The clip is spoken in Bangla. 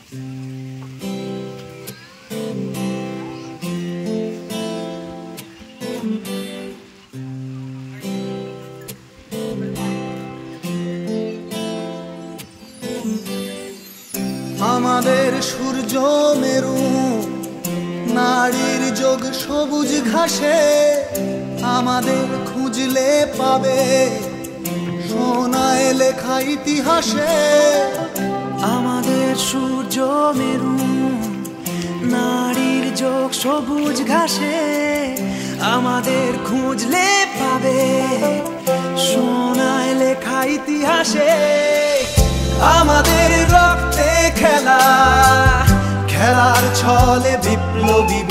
আমাদের সূর্য মেরু নারীর যোগ সবুজ ঘাসে, আমাদের খুঁজলে পাবে সোনায় লেখা ইতিহাসে। আমাদের সূর্য মেরু নারীর যোগ সবুজ ঘাসে, আমাদের খুঁজলে পাবে সোনায় লেখা ইতিহাসে। আমাদের রক্তে খেলা, খেলার ছলে বিপ্লবী